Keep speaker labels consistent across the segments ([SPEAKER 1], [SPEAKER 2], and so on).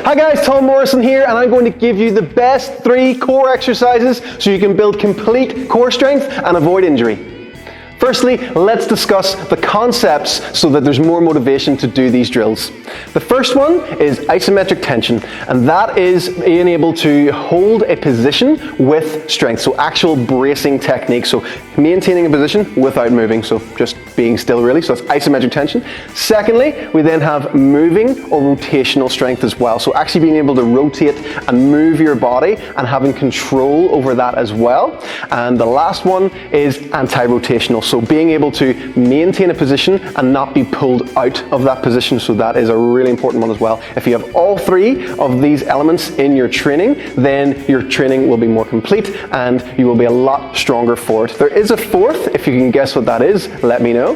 [SPEAKER 1] Hi guys, Tom Morrison here, and I'm going to give you the best 3 core exercises so you can build complete core strength and avoid injury. Firstly, let's discuss the concepts so that there's more motivation to do these drills. The first one is isometric tension, and that is being able to hold a position with strength, so actual bracing technique, so maintaining a position without moving, so just being still really, so that's isometric tension. Secondly, we then have moving or rotational strength as well, so actually being able to rotate and move your body and having control over that as well. And the last one is anti-rotational, so being able to maintain a position and not be pulled out of that position, so that is a really important one as well. If you have all 3 of these elements in your training, then your training will be more complete and you will be a lot stronger for it. There is a 4th, if you can guess what that is, let me know.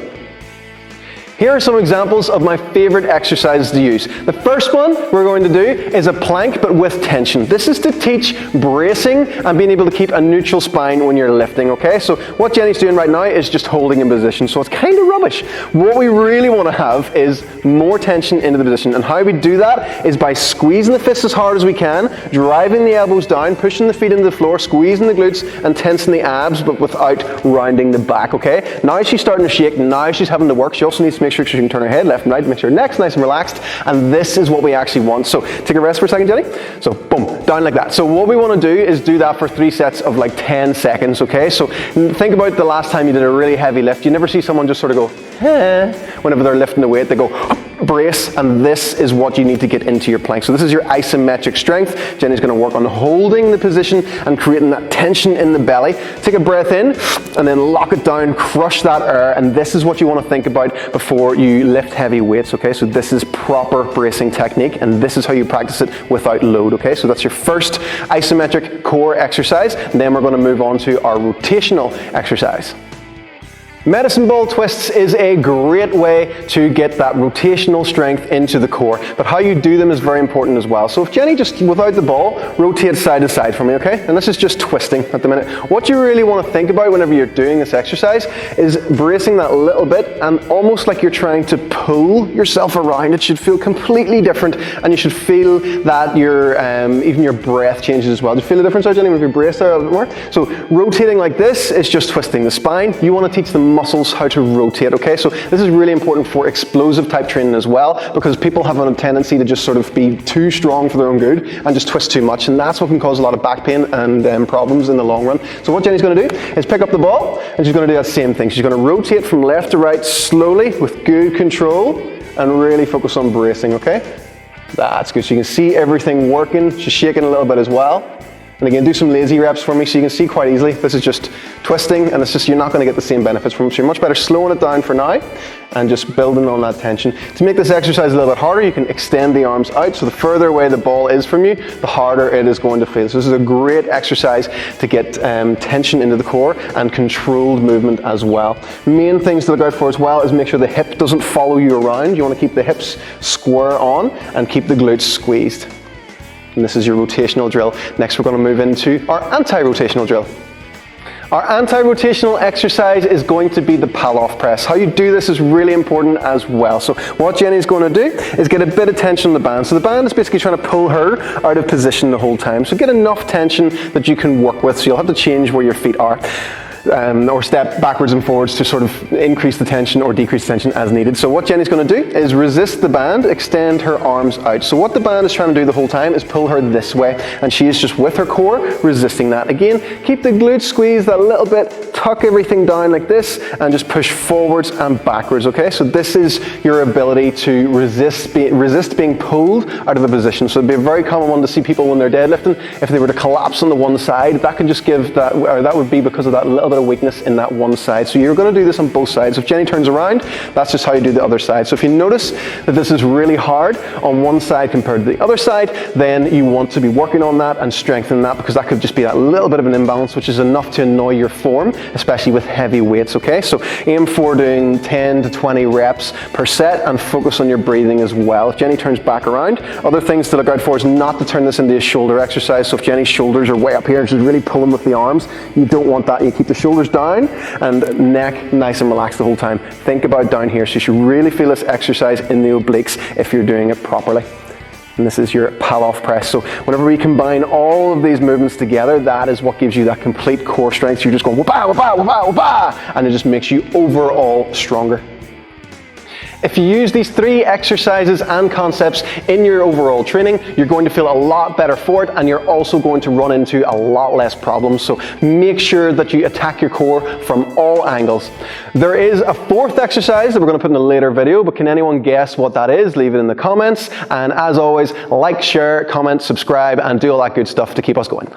[SPEAKER 1] Here are some examples of my favorite exercises to use. The first one we're going to do is a plank but with tension. This is to teach bracing and being able to keep a neutral spine when you're lifting, okay? So what Jenny's doing right now is just holding in position, so it's kind of rubbish. What we really want to have is more tension into the position, and how we do that is by squeezing the fists as hard as we can, driving the elbows down, pushing the feet into the floor, squeezing the glutes and tensing the abs but without rounding the back, okay? Now she's starting to shake, now she's having to work. She also needs to make sure she can turn her head left and right, make sure her neck's nice and relaxed, and this is what we actually want. So take a rest for a second, Jenny. So boom, down like that. So what we want to do is do that for 3 sets of like 10 seconds, okay? So think about the last time you did a really heavy lift. You never see someone just sort of go, eh, whenever they're lifting the weight, they go, brace, and this is what you need to get into your plank. So this is your isometric strength. Jenny's going to work on holding the position and creating that tension in the belly. Take a breath in and then lock it down, crush that air, and this is what you want to think about before you lift heavy weights, okay? So this is proper bracing technique, and this is how you practice it without load, okay? So that's your first isometric core exercise, and then we're going to move on to our rotational exercise. Medicine ball twists is a great way to get that rotational strength into the core, but how you do them is very important as well. So if Jenny just, without the ball, rotates side to side for me, okay? And this is just twisting at the minute. What you really want to think about whenever you're doing this exercise is bracing that little bit and almost like you're trying to pull yourself around. It should feel completely different, and you should feel that your even your breath changes as well. Do you feel the difference, Jenny, when you brace there a little bit more? So rotating like this is just twisting the spine. You want to teach the muscles how to rotate, okay? So this is really important for explosive type training as well, because people have a tendency to just sort of be too strong for their own good and just twist too much, and that's what can cause a lot of back pain and problems in the long run. So what Jenny's going to do is pick up the ball, and she's going to do that same thing. She's going to rotate from left to right slowly with good control and really focus on bracing, okay? That's good. So you can see everything working. She's shaking a little bit as well. And again, do some lazy reps for me so you can see quite easily. This is just twisting, and it's just, you're not going to get the same benefits from it. So you're much better slowing it down for now and just building on that tension. To make this exercise a little bit harder, you can extend the arms out. So the further away the ball is from you, the harder it is going to feel. So this is a great exercise to get tension into the core and controlled movement as well. Main things to look out for as well is make sure the hip doesn't follow you around. You want to keep the hips square on and keep the glutes squeezed. And this is your rotational drill. Next, we're going to move into our anti-rotational drill. Our anti-rotational exercise is going to be the Pallof press. How you do this is really important as well. So what Jenny's going to do is get a bit of tension in the band. So the band is basically trying to pull her out of position the whole time. So get enough tension that you can work with. So you'll have to change where your feet are. Or step backwards and forwards to sort of increase the tension or decrease the tension as needed. So what Jenny's going to do is resist the band, extend her arms out. So what the band is trying to do the whole time is pull her this way, and she is just with her core resisting that. Again, keep the glutes squeezed that little bit, tuck everything down like this, and just push forwards and backwards, okay? So this is your ability to resist being pulled out of a position. So it'd be a very common one to see people when they're deadlifting. If they were to collapse on the one side, that can just give that, or that would be because of that little bit of weakness in that one side. So you're going to do this on both sides. If Jenny turns around, that's just how you do the other side. So if you notice that this is really hard on one side compared to the other side, then you want to be working on that and strengthening that, because that could just be that little bit of an imbalance, which is enough to annoy your form, especially with heavy weights, okay? So aim for doing 10 to 20 reps per set and focus on your breathing as well. If Jenny turns back around, other things to look out for is not to turn this into a shoulder exercise. So if Jenny's shoulders are way up here, she's really pulling with the arms, you don't want that. You keep the shoulders down and neck nice and relaxed the whole time. Think about down here. So you should really feel this exercise in the obliques if you're doing it properly. and this is your Pallof press. So whenever we combine all of these movements together, that is what gives you that complete core strength. So you're just going wah-bah, wah-bah, wah-bah, wah-bah, and it just makes you overall stronger. If you use these 3 exercises and concepts in your overall training, you're going to feel a lot better for it, and you're also going to run into a lot less problems. So make sure that you attack your core from all angles. There is a 4th exercise that we're going to put in a later video, but can anyone guess what that is? Leave it in the comments. And as always, like, share, comment, subscribe, and do all that good stuff to keep us going.